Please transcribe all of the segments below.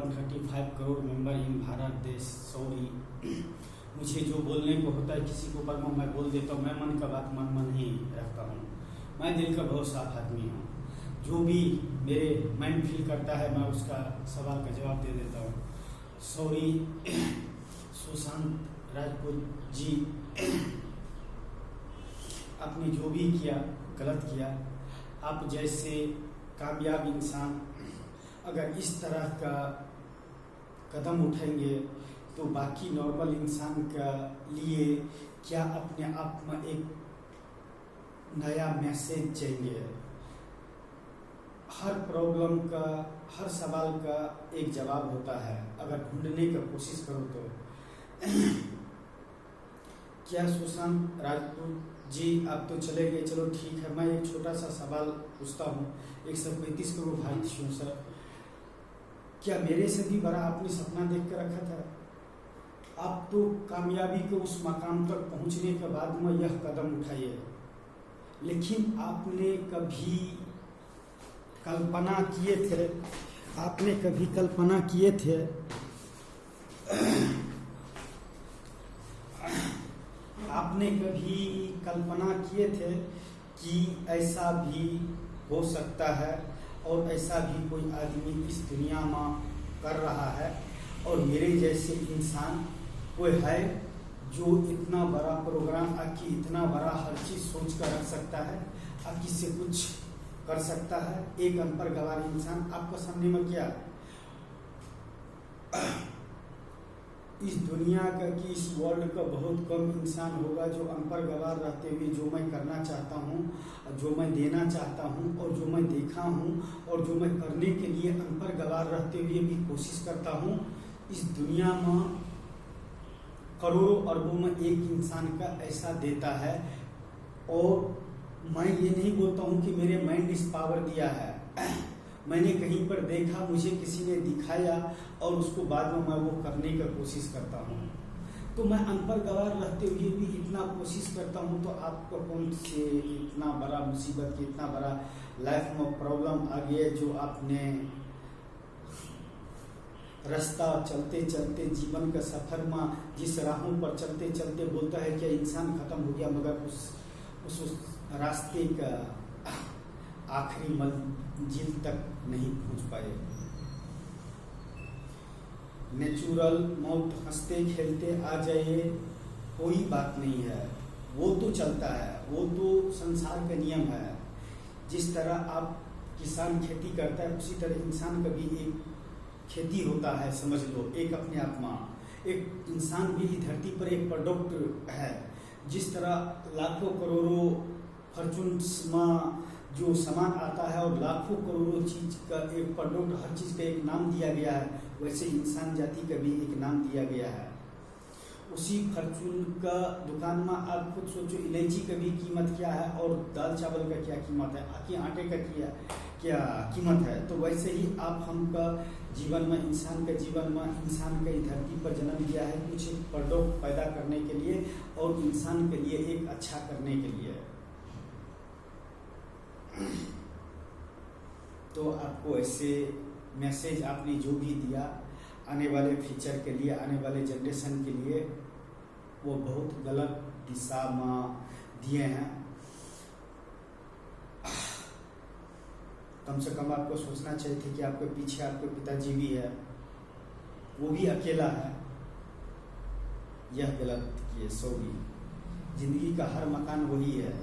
135 crore member in Bharat देश। Sorry, मुझे जो बोलने को होता है किसी को पर मैं बोल देता हूँ। मैं मन का बात मन ही रखता हूँ। मैं दिल का बहुत साफ आदमी हूँ। जो भी मेरे माइंड फील करता है मैं उसका सवाल का जवाब दे देता हूँ। सॉरी सुशांत राजपूत जी, आपने जो भी किया गलत किया। आप जैसे कामयाब इंसान अगर इस तरह का कदम उठाएंगे तो बाकी नॉर्मल इंसान का लिए क्या अपने आप में एक नया मैसेज चाहिए। हर प्रॉब्लम का, हर सवाल का एक जवाब होता है अगर ढूंढने का कोशिश करो तो। क्या सुशांत राजपूत जी आप तो चले गए, चलो ठीक है। मैं एक छोटा सा सवाल पूछता हूँ। 135 करोड़ भारतीयों सर, क्या मेरे से भी बड़ा आपने सपना देख कर रखा था? आप तो कामयाबी के उस मकाम तक पहुँचने के बाद में यह कदम उठाइए, लेकिन आपने कभी कल्पना किए थे, आपने कभी कल्पना किए थे आपने कभी कल्पना किए थे कि ऐसा भी हो सकता है और ऐसा भी कोई आदमी इस दुनिया में कर रहा है और मेरे जैसे इंसान कोई है जो इतना बड़ा प्रोग्राम आके इतना बड़ा हर चीज़ सोच कर रख सकता है, आके से कुछ कर सकता है। एक अनपढ़ गवार इंसान आपको सामने में क्या इस दुनिया का कि इस वर्ल्ड का बहुत कम इंसान होगा जो अनपढ़ गवार रहते हुए जो मैं करना चाहता हूँ, जो मैं देना चाहता हूँ और जो मैं देखा हूँ और जो मैं करने के लिए अनपढ़ गवार रहते हुए भी कोशिश करता हूँ, इस दुनिया में करोड़ों अरबों में एक इंसान का ऐसा देता है। और मैं ये नहीं बोलता हूँ कि मेरे माइंड इस पावर दिया है। मैंने कहीं पर देखा, मुझे किसी ने दिखाया और उसको बाद में मैं वो करने का कोशिश करता हूँ। तो मैं अनपढ़ गवार रहते हुए भी इतना कोशिश करता हूँ, तो आपको कौन से इतना बड़ा मुसीबत की, इतना बड़ा लाइफ में प्रॉब्लम आ गया जो आपने रास्ता चलते चलते जीवन का सफर में जिस राहों पर चलते चलते बोलता है कि इंसान खत्म हो गया, मगर उस रास्ते का आखिरी मंजिल तक नहीं पहुंच पाए। नेचुरल मौत हंसते खेलते आ जाए कोई बात नहीं है, वो तो चलता है, वो तो संसार का नियम है। जिस तरह आप किसान खेती करता है उसी तरह इंसान का भी एक खेती होता है, समझ लो। एक अपने आप में एक इंसान भी धरती पर एक प्रोडक्ट है। जिस तरह लाखों करोड़ों फॉर्चून्स में जो सामान आता है और लाखों करोड़ों चीज का एक प्रोडक्ट, हर चीज का एक नाम दिया गया है, वैसे इंसान जाति का भी एक नाम दिया गया है। उसी फॉर्चून का दुकान में आप खुद सोचो, इलायची का भी कीमत क्या है और दाल चावल का क्या कीमत है, आके आटे का क्या कीमत है। तो वैसे ही आप हमका जीवन में, इंसान के जीवन में, इंसान का धरती पर जन्म दिया है कुछ एक प्रोडक्ट पैदा करने के लिए और इंसान के लिए एक अच्छा करने के लिए। तो आपको ऐसे मैसेज आपने जो भी दिया आने वाले फ्यूचर के लिए, आने वाले जनरेशन के लिए, वो बहुत गलत दिशा में दिए हैं। कम से कम आपको सोचना चाहिए था कि आपके पीछे आपके पिताजी भी है, वो भी अकेला है। यह गलत किए। सॉरी, जिंदगी का हर मकान वही है।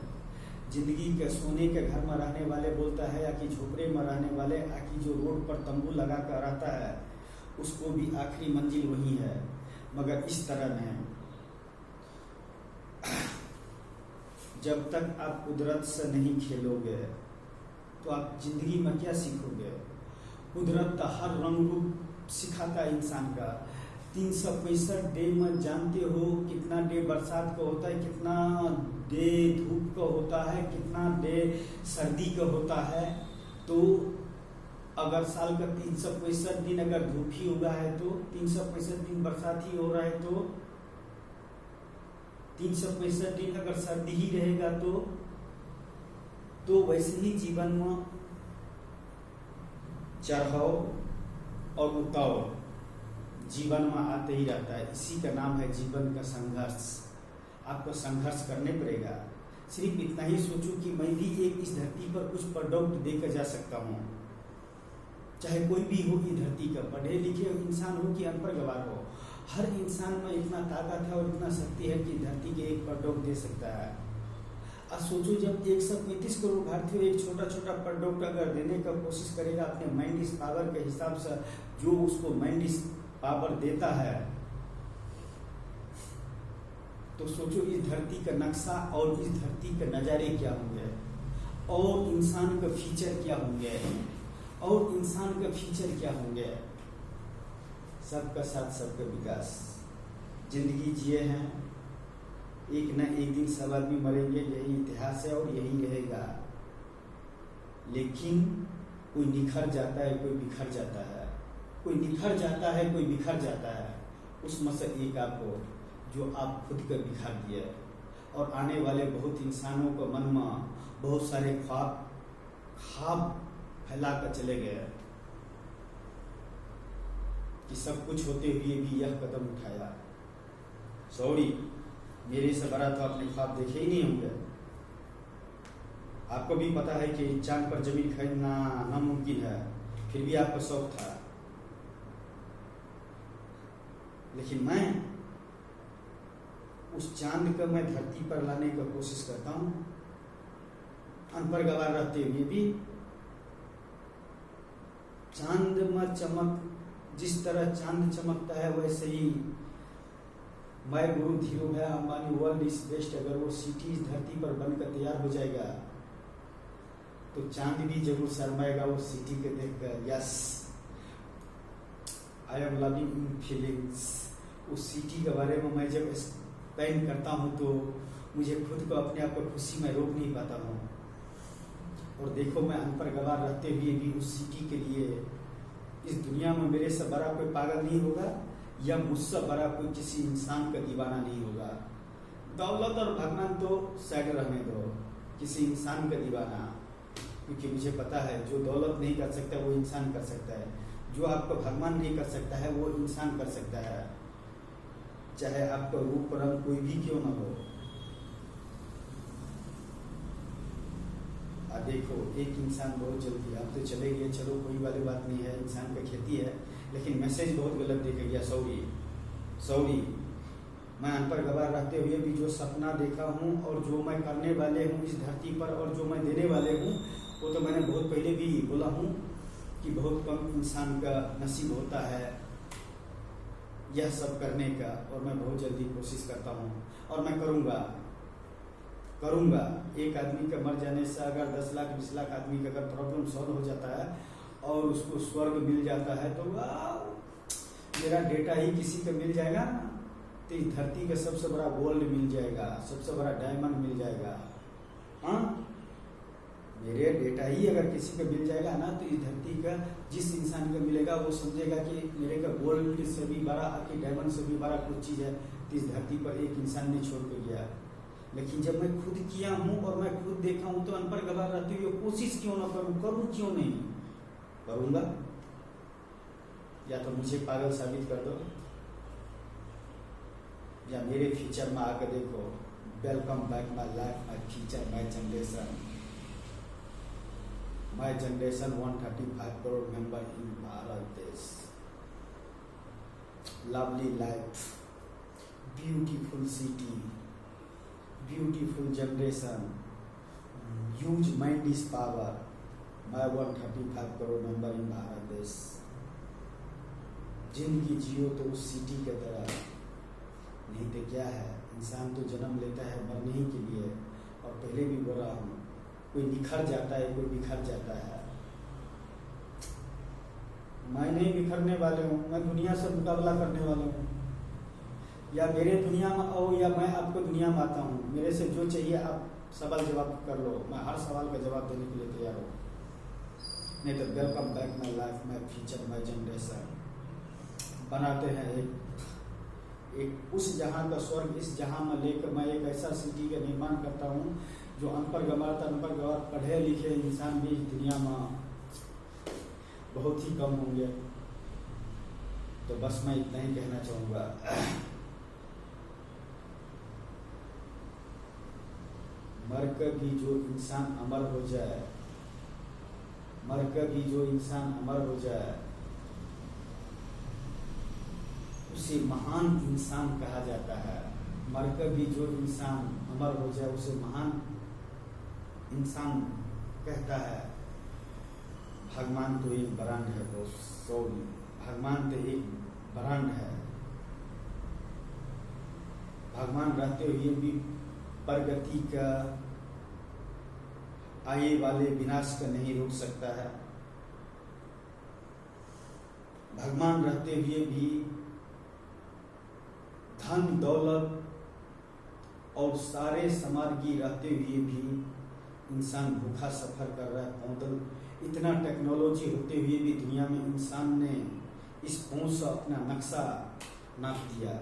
जिंदगी के सोने के घर में रहने वाले बोलता है या कि झोपड़े में रहने वाले, या कि जो रोड पर तंबू लगा कर रहता है उसको भी आखिरी मंजिल वही है। मगर इस तरह नहीं। जब तक आप कुदरत से नहीं खेलोगे तो आप जिंदगी में क्या सीखोगे। कुदरत का हर रंग रूप सिखाता है इंसान का। 365 डे में जानते हो कितना डे बरसात का होता है, कितना डे धूप का होता है, कितना डे सर्दी का होता है। तो अगर साल का 365 दिन अगर धूप ही हुआ है तो 365 दिन बरसात ही हो रहा है, तो 365 दिन अगर सर्दी ही रहेगा तो वैसे ही जीवन में चढ़ाव और उतावल जीवन में आते ही रहता है। इसी का नाम है जीवन का संघर्ष। आपको संघर्ष करने पड़ेगा। सिर्फ इतना ही सोचो कि मैं भी एक इस धरती पर कुछ प्रोडक्ट देकर जा सकता हूँ। चाहे कोई भी हो की धरती का, पढ़े लिखे इंसान हो कि अनपढ़ गवार हो, हर इंसान में इतना ताकत है और इतना शक्ति है कि धरती के एक प्रोडक्ट दे सकता है। अब सोचो जब 135 करोड़ भारतीय एक छोटा छोटा प्रोडक्ट अगर देने का कोशिश करेगा अपने माइंड इस पावर के हिसाब से, जो उसको माइंड इस पावर देता है, तो सोचो इस धरती का नक्शा और इस धरती के नज़ारे क्या होंगे, और इंसान का फीचर क्या होंगे, और इंसान का फीचर क्या होंगे। सबका साथ सबका विकास। जिंदगी जिए हैं, एक न एक दिन सब आदमी मरेंगे, यही इतिहास है और यही रहेगा। लेकिन कोई निखर जाता है, कोई बिखर जाता है, कोई निखर जाता है, कोई बिखर जाता है। उसमें से एक आपको जो आप खुद का बिखर दिए, और आने वाले बहुत इंसानों को मन में बहुत सारे ख्वाब फैला कर चले गए कि सब कुछ होते हुए भी यह कदम उठाया। सॉरी, मेरे से बड़ा तो आपने ख्वाब देखे ही नहीं होंगे। आपको भी पता है कि चांद पर जमीन खरीदना नामुमकिन है, फिर भी आपका शौक था। लेकिन मैं उस चांद को मैं धरती पर लाने की कोशिश करता हूँ, अनपढ़ गवार रहते हुए भी। चांद में चमक, जिस तरह चांद चमकता है वैसे ही मैं गुरु Dhirubhai Ambani world is best, अगर वो सिटी इस धरती पर बनकर तैयार हो जाएगा तो चांद भी जरूर शर्माएगा वो सिटी के देखकर। Yes, I am loving in feelings. उस सिटी के बारे में मैं जब एक्सप्लेन करता हूँ तो मुझे खुद को अपने आप को खुशी में रोक नहीं पाता हूँ। और देखो, मैं अनपढ़ गवार रहते हुए भी उस सिटी के लिए इस दुनिया में मेरे से बड़ा कोई पागल नहीं होगा, या मुझसे बड़ा कोई किसी इंसान का दीवाना नहीं होगा। दौलत और भगवान तो साइड रहने दो, किसी इंसान का दीवाना, क्योंकि मुझे पता है जो दौलत नहीं कर सकता वो इंसान कर सकता है, जो आपको भगवान नहीं कर सकता है वो इंसान कर सकता है, चाहे आपका रूप रंग कोई भी क्यों ना हो। देखो, एक इंसान बहुत जल्दी, आप तो चले गए, चलो कोई वाली बात नहीं है, इंसान का खेती है, लेकिन मैसेज बहुत गलत देखा गया। सॉरी, मैं अनपढ़ गवार रहते हुए भी जो सपना देखा हूँ और जो मैं करने वाले हूँ इस धरती पर और जो मैं देने वाले हूँ, वो तो मैंने बहुत पहले भी बोला हूँ कि बहुत कम इंसान का नसीब होता है यह सब करने का, और मैं बहुत जल्दी कोशिश करता हूँ और मैं करूँगा। एक आदमी का मर जाने से अगर 10 लाख 20 लाख आदमी का अगर प्रॉब्लम सॉल्व हो जाता है और उसको स्वर्ग मिल जाता है तो मेरा डेटा ही किसी का मिल जाएगा ना, तो इस धरती का सबसे बड़ा गोल्ड मिल जाएगा, सबसे बड़ा डायमंड मिल जाएगा। हाँ, मेरे डेटा ही अगर किसी का मिल जाएगा ना, तो इस धरती का जिस इंसान का मिलेगा वो समझेगा कि मेरे का गोल्ड से भी बड़ा, कि डायमंड से भी बड़ा कुछ चीज़ है, तो इस धरती पर एक इंसान ने छोड़ के गया। लेकिन जब मैं खुद किया हूँ और मैं खुद देखा हूँ तो अनपढ़ गवार रहते हुए कोशिश क्यों ना करूँ क्यों नहीं करूँगा। या तो मुझे पागल साबित कर दो, या मेरे फ्यूचर में आकर देखो। Welcome back my life, my future, my generation. My generation 135 crore member in Bharat देश। Lovely life, beautiful city, beautiful generation, huge mind is power. मैं 135 करोड़ मेंबर इन भारत देश। जिंदगी जियो तो उस सिटी के तरह, नहीं तो क्या है, इंसान तो जन्म लेता है मरने ही के लिए। और पहले भी बोल रहा हूँ, कोई निखर जाता है, कोई बिखर जाता है। मैं नहीं बिखरने वाले हूँ, मैं दुनिया से मुकाबला करने वाला हूँ। या मेरे दुनिया में आओ या मैं आपको दुनिया में आता हूँ, मेरे से जो चाहिए आप सवाल जवाब कर लो, मैं हर सवाल का जवाब देने के लिए तैयार हूँ। नहीं तो welcome back my life, my future, my generation. बनाते हैं एक उस जहाँ का स्वर्ग इस जहाँ में लेकर मैं एक ऐसा सिटी का निर्माण करता हूँ जो अनपढ़ गवार पढ़े लिखे इंसान भी इस दुनिया में बहुत ही कम होंगे। तो बस मैं इतना ही कहना चाहूँगा। मर कर भी जो इंसान अमर हो जाए, मर कर भी जो इंसान अमर हो जाए, उसे महान इंसान कहा जाता है। मर कर भी जो इंसान अमर हो जाए उसे महान इंसान कहता है। भगवान तो एक ब्रांड है दोस्तों, भगवान तो एक ब्रांड है। भगवान रहते हुए भी प्रगति का, आए वाले विनाश का नहीं रोक सकता है। भगवान रहते हुए भी धन दौलत और सारे समार्गी रहते हुए भी इंसान भूखा सफर कर रहा है, पैदल। इतना टेक्नोलॉजी होते हुए भी दुनिया में इंसान ने इस पहुंच से अपना नक्शा नाप दिया,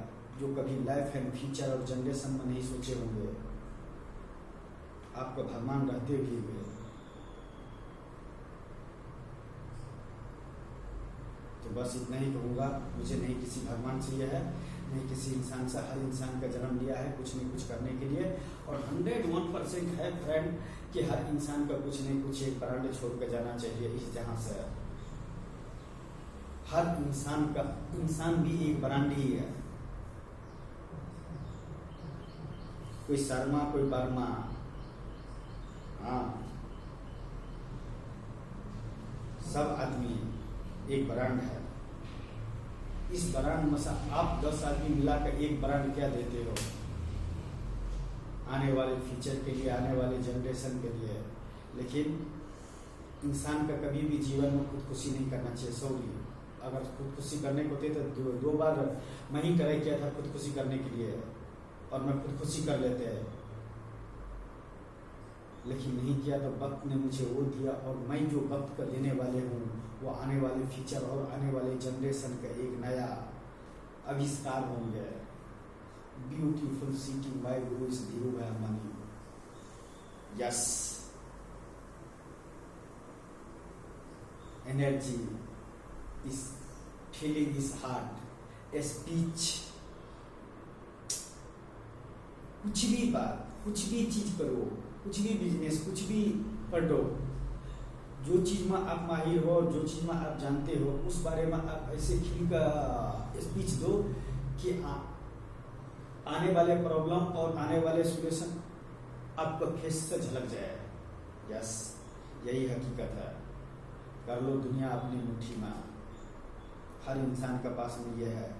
जो कभी लाइफ एंड फ्यूचर और जनरेशन में नहीं सोचे होंगे। आपका भगवान रहते हुए तो बस इतना ही कहूँगा। मुझे नहीं किसी भगवान से यह है, नहीं किसी इंसान से। हर इंसान का जन्म लिया है कुछ नहीं कुछ करने के लिए, और 101% है फ्रेंड कि हर इंसान का कुछ नहीं कुछ एक ब्रांड छोड़ कर जाना चाहिए इस जहां से। हर इंसान का, इंसान भी एक ब्रांड ही है। कोई शर्मा कोई वर्मा, हाँ, सब आदमी एक ब्रांड है। इस ब्रांड में से आप 10 आदमी मिलाकर एक ब्रांड क्या देते हो आने वाले फ्यूचर के लिए, आने वाले जनरेशन के लिए। लेकिन इंसान का कभी भी जीवन में खुदकुशी नहीं करना चाहिए। सॉरी, अगर खुदकुशी करने को होते तो दो बार मैं ही ट्राई किया था खुदकुशी करने के लिए, और मैं खुदकुशी कर लेते हैं, लेकिन नहीं किया। तो वक्त ने मुझे वो दिया, और मैं जो वक्त का देने वाले हूँ वो आने वाले फ्यूचर और आने वाले जनरेशन का एक नया आविष्कार होंगे। Beautiful city bye Guru is Dhirubhai Ambani. Yes, energy is feeling is heart, speech, कुछ भी बात, कुछ भी चीज करो, कुछ भी बिजनेस, कुछ भी पढ़ो, जो चीज में आप माहिर हो, जो चीज में आप जानते हो, उस बारे में आप ऐसे खिल का स्पीच दो कि आने वाले प्रॉब्लम और आने वाले सॉल्यूशन आपको फेस से झलक जाए। यस, यही हकीकत है। कर लो दुनिया अपनी मुट्ठी में। हर इंसान के पास में यह है,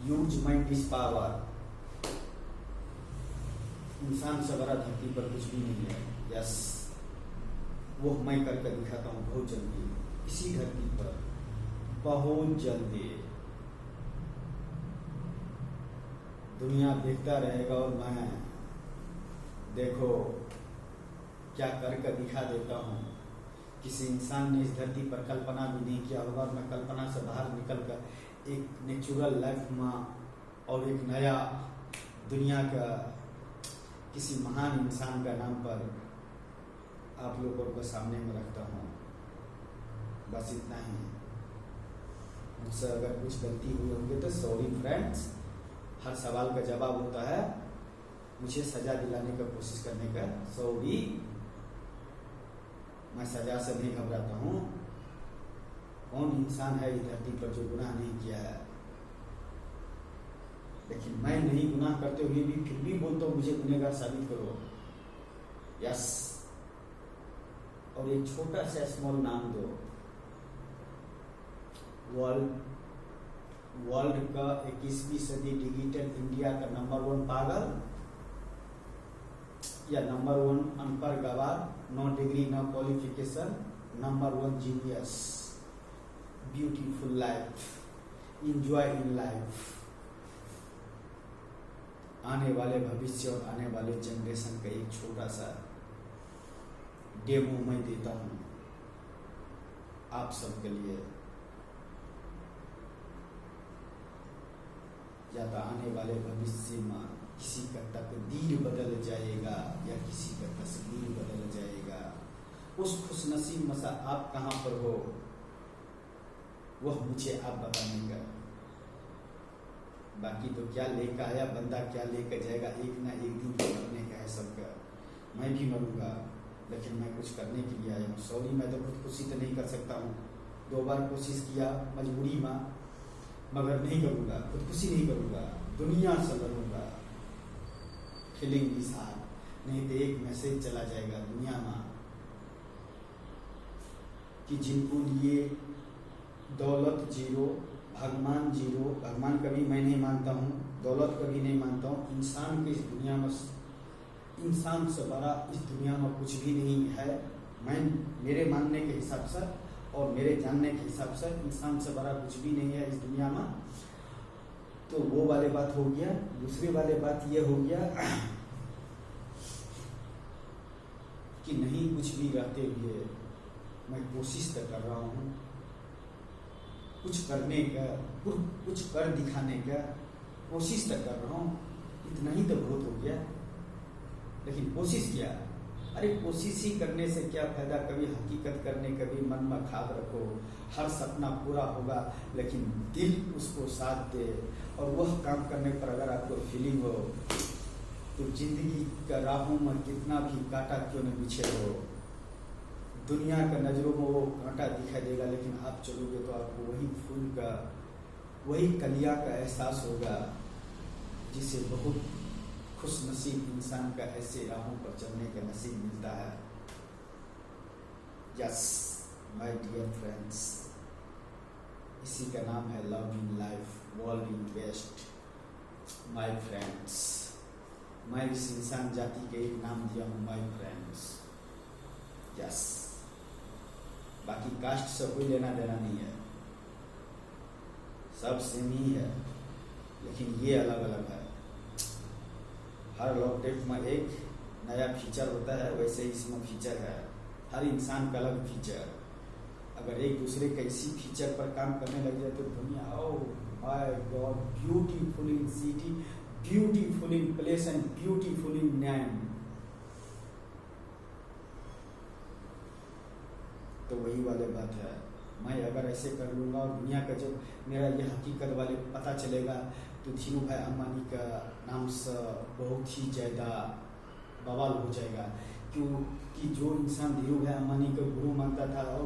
यूज माइंड इज पावर। इंसान से बड़ा धरती पर कुछ भी नहीं है। यस, वो मैं करके दिखाता हूँ बहुत जल्दी, इसी धरती पर बहुत जल्दी। दुनिया देखता रहेगा और मैं देखो क्या करके दिखा देता हूँ। किसी इंसान ने इस धरती पर कल्पना भी नहीं किया होगा, मैं कल्पना से बाहर निकलकर एक नेचुरल लाइफ में और एक नया दुनिया का किसी महान इंसान का नाम पर आप लोगों को सामने में रखता हूँ। बस इतना ही। मुझसे अगर कुछ गलती हुई होंगे तो सॉरी फ्रेंड्स। हर सवाल का जवाब होता है मुझे सजा दिलाने का कोशिश करने का। सॉरी, मैं सजा से नहीं घबराता हूँ। कौन इंसान है इस धरती पर जो गुनाह नहीं किया है? लेकिन मैं नहीं गुनाह करते हुए भी फिर भी बोलता हूँ मुझे गुनहगार साबित करो। यस, और एक छोटा सा स्मॉल नाम दो। वर्ल्ड का 21वीं सदी डिजिटल इंडिया का नंबर 1 पागल या नंबर 1 अनपढ़ गवार, no degree no qualification, number 1 genius. Beautiful life, enjoy in life. आने वाले भविष्य और आने वाले जनरेशन का एक छोटा सा डेमो मैं देता हूं आप सबके लिए। या तो आने वाले भविष्य में किसी का तकदीर बदल जाएगा या किसी का तस्वीर बदल जाएगा। उस खुशनसीब में से आप कहां पर हो वह मुझे आप बताने का। बाकी तो क्या लेकर आया बंदा, क्या लेकर जाएगा, एक ना एक दिन तो मरने का है सबका। मैं भी मरूंगा, लेकिन मैं कुछ करने के लिए आया हूँ। सॉरी, मैं तो खुदकुशी तो नहीं कर सकता हूँ। 2 बार कोशिश किया मजबूरी में, मगर नहीं करूँगा, खुदकुशी नहीं करूँगा, दुनिया से लड़ूंगा। किलिंग इज हार्ड, नहीं तो एक मैसेज चला जाएगा दुनिया में कि जिनको लिए दौलत जीरो, भगवान जीरो। भगवान कभी मैं नहीं मानता हूँ, दौलत कभी नहीं मानता हूँ। इंसान के इस दुनिया में, इंसान से बड़ा इस दुनिया में कुछ भी नहीं है। मैं मेरे मानने के हिसाब से और मेरे जानने के हिसाब से इंसान से बड़ा कुछ भी नहीं है इस दुनिया में। तो वो वाले बात हो गया। दूसरी वाले बात ये हो गया कि नहीं कुछ भी रहते हुए मैं कोशिश तो कर रहा हूँ कुछ करने का, कुछ कर दिखाने का कोशिश तो कर रहा हूँ। इतना ही तो बहुत हो गया, लेकिन कोशिश किया। अरे कोशिश ही करने से क्या फायदा? कभी हकीकत करने, कभी मन में ख्वाब रखो, हर सपना पूरा होगा, लेकिन दिल उसको साथ दे और वह काम करने पर अगर आपको फीलिंग हो तो जिंदगी का राहों में कितना भी कांटा क्यों न बिछे हो, दुनिया का नजरों में वो कांटा दिखाई देगा, लेकिन आप चलोगे तो आपको वही फूल का, वही कलिया का एहसास होगा, जिसे बहुत खुश नसीब इंसान का ऐसे राहों पर चलने का नसीब मिलता है। यस माय डियर फ्रेंड्स, इसी का नाम है love in life, world in best. My friends, मैं इस इंसान जाति के एक नाम दिया हूँ, माय फ्रेंड्स। यस, बाकी कास्ट से कोई लेना देना नहीं है, सब सेम ही है, लेकिन ये अलग अलग है। हर लॉकटेप में एक नया फीचर होता है, वैसे इसमें फीचर है, हर इंसान का अलग फीचर। अगर एक दूसरे के इसी फीचर पर काम करने लग जाए तो दुनिया, oh my God, beautiful in city, beautiful in place and beautiful in name. तो वही वाले बात है, मैं अगर ऐसे कर लूँगा और दुनिया का जब मेरा ये हकीकत वाले पता चलेगा तो धीरू भाई अंबानी का नाम से बहुत ही ज़्यादा बवाल हो जाएगा। क्योंकि जो इंसान धीरू भाई अंबानी को गुरु मानता था और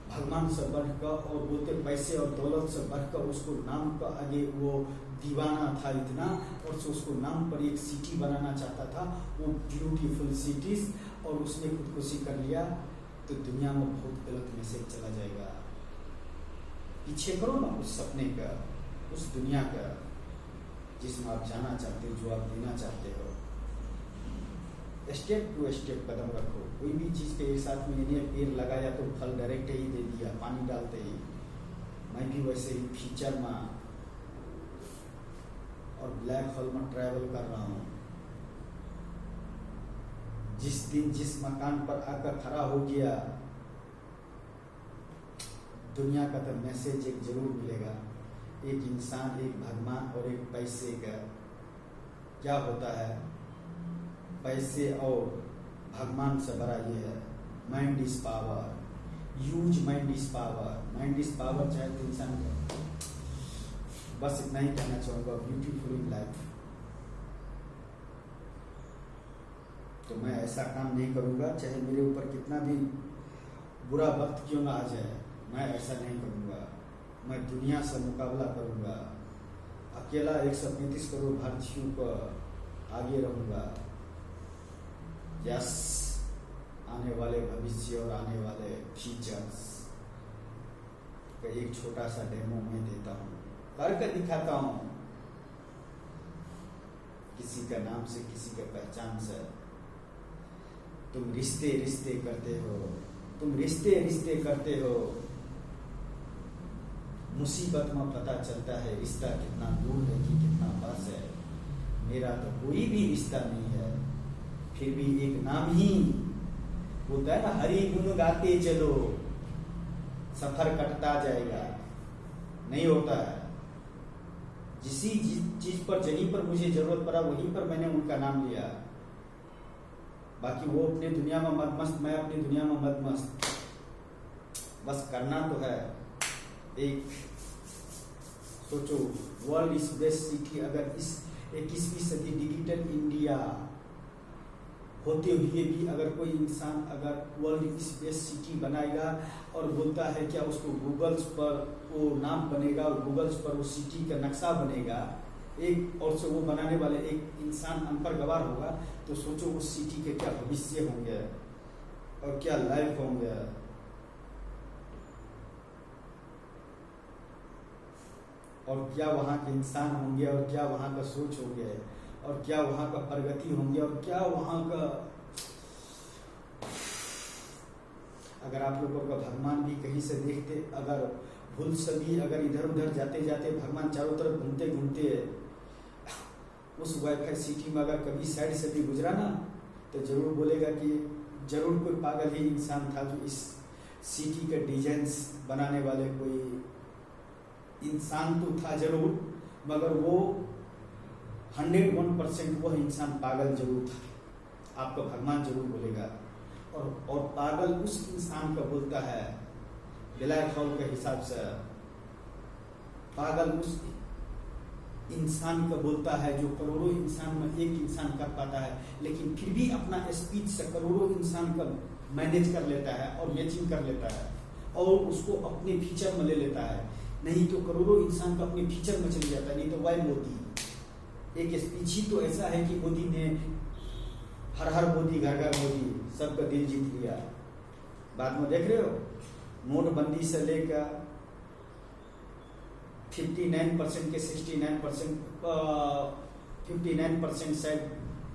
भगवान से बढ़कर और बोलते पैसे और दौलत से बढ़कर उसको नाम का आगे वो दीवाना था इतना, और उसको नाम पर एक सिटी बनाना चाहता था, वो ब्यूटीफुल सिटीज़, और उसने खुदकुशी कर लिया, तो दुनिया में बहुत गलत मैसेज चला जाएगा। पीछे करो ना उस सपने का, उस दुनिया का जिसमें आप जाना चाहते हो, जो आप देना चाहते हो। स्टेप टू स्टेप कदम रखो। कोई भी चीज़ के साथ में नहीं, पेड़ लगाया तो फल डायरेक्ट ही दे दिया पानी डालते ही। मैं भी वैसे ही फीचर में और ब्लैक होल में ट्रैवल कर रहा हूँ। जिस दिन जिस मकान पर आकर खड़ा हो गया, दुनिया का तो मैसेज एक जरूर मिलेगा। एक इंसान, एक भगवान और एक पैसे का क्या होता है, पैसे और भगवान से बड़ा ये है, mind is power, use mind is power, mind is power चाहे तो इंसान का। बस इतना ही कहना चाहूँगा, ब्यूटीफुल इन लाइफ। तो मैं ऐसा काम नहीं करूँगा, चाहे मेरे ऊपर कितना भी बुरा वक्त क्यों ना आ जाए, मैं ऐसा नहीं करूँगा। मैं दुनिया से मुकाबला करूँगा, अकेला 135 करोड़ भारतीयों को आगे रहूँगा। यस, आने वाले भविष्य और आने वाले फीचर्स का एक छोटा सा डेमो मैं देता हूँ, करके दिखाता हूँ, किसी का नाम से, किसी का पहचान से। तुम रिश्ते रिश्ते करते हो, तुम रिश्ते रिश्ते करते हो, मुसीबत में पता चलता है रिश्ता कितना दूर है कि कितना पास है। मेरा तो कोई भी रिश्ता नहीं है, फिर भी एक नाम ही होता है ना, हरि गुण गाते चलो सफर कटता जाएगा। नहीं होता है, जिस चीज पर, जहीं पर मुझे जरूरत पड़ा वहीं पर मैंने उनका नाम लिया। बाकी वो अपने दुनिया में मदमस्त, मैं अपनी दुनिया में मदमस्त। बस करना तो है, एक सोचो वर्ल्ड इज बेस्ट सिटी, अगर इस 21वीं सदी डिजिटल इंडिया होते हुए भी अगर कोई इंसान अगर वर्ल्ड इज बेस्ट सिटी बनाएगा और बोलता है क्या उसको गूगल्स पर वो नाम बनेगा और गूगल्स पर वो सिटी का नक्शा बनेगा, एक और से वो बनाने वाले एक इंसान अनपढ़ गवार होगा, तो सोचो उस सिटी के क्या भविष्य होंगे और क्या लाइफ होंगे। और क्या वहाँ के इंसान होंगे और क्या वहाँ का सोच होंगे और क्या वहाँ का प्रगति होंगे और क्या वहाँ का, अगर आप लोगों का भगवान भी कहीं से देखते, अगर भूल सभी अगर इधर उधर जाते जाते भगवान चारों तरफ घूमते घूमते उस वाईफाई सिटी में अगर कभी साइड से भी गुजरा ना, तो जरूर बोलेगा कि जरूर कोई पागल ही इंसान था जो इस सिटी के डिजाइन्स बनाने वाले कोई इंसान तो था जरूर, मगर वो 101% वह इंसान पागल जरूर था, आपका भगवान जरूर बोलेगा। और पागल उस इंसान का बोलता है ब्लैक होल के हिसाब से, पागल उस इंसान का बोलता है जो करोड़ों इंसान में एक इंसान कर पाता है, लेकिन फिर भी अपना स्पीच से करोड़ों इंसान का मैनेज कर लेता है और मैचिंग कर लेता है और उसको अपने फीचर में ले लेता है। नहीं तो करोड़ों इंसान को अपने फीचर में चले जाता है। नहीं तो वाई मोदी एक स्पीच ही तो ऐसा है कि मोदी ने हर हर मोदी घर घर मोदी सबका दिल जीत लिया। बाद में देख रहे हो नोटबंदी से लेकर 59% के 69% 59% शायद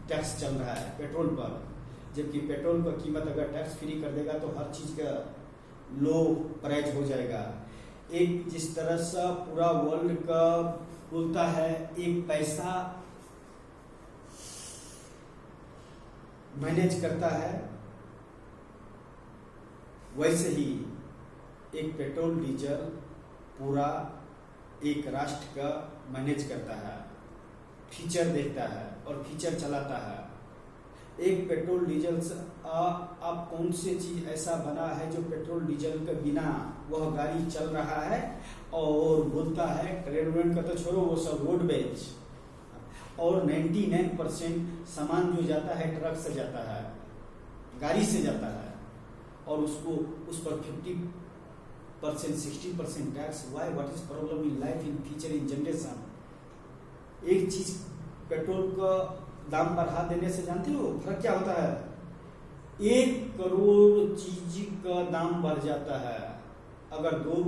टैक्स चल रहा है पेट्रोल पर, जबकि पेट्रोल पर कीमत अगर टैक्स फ्री कर देगा तो हर चीज का लो प्राइस हो जाएगा। एक जिस तरह से पूरा वर्ल्ड का बोलता है एक पैसा मैनेज करता है, वैसे ही एक पेट्रोल डीजल पूरा एक राष्ट्र का मैनेज करता है, फीचर देखता है और फीचर चलाता है। एक पेट्रोल डीजल से आप कौन सी चीज ऐसा बना है जो पेट्रोल डीजल के बिना वह गाड़ी चल रहा है और बोलता है ट्रेन का तो छोड़ो वो सब रोडवेज, और 99% सामान जो जाता है ट्रक से जाता है, गाड़ी से जाता है, और उसको उस पर 50% 60% tax. Why, what is problem in life in future in generation. एक चीज पेट्रोल का दाम बढ़ा देने से जानते हो फर्क क्या होता है? 1 करोड़ चीज का दाम बढ़ जाता है। अगर 2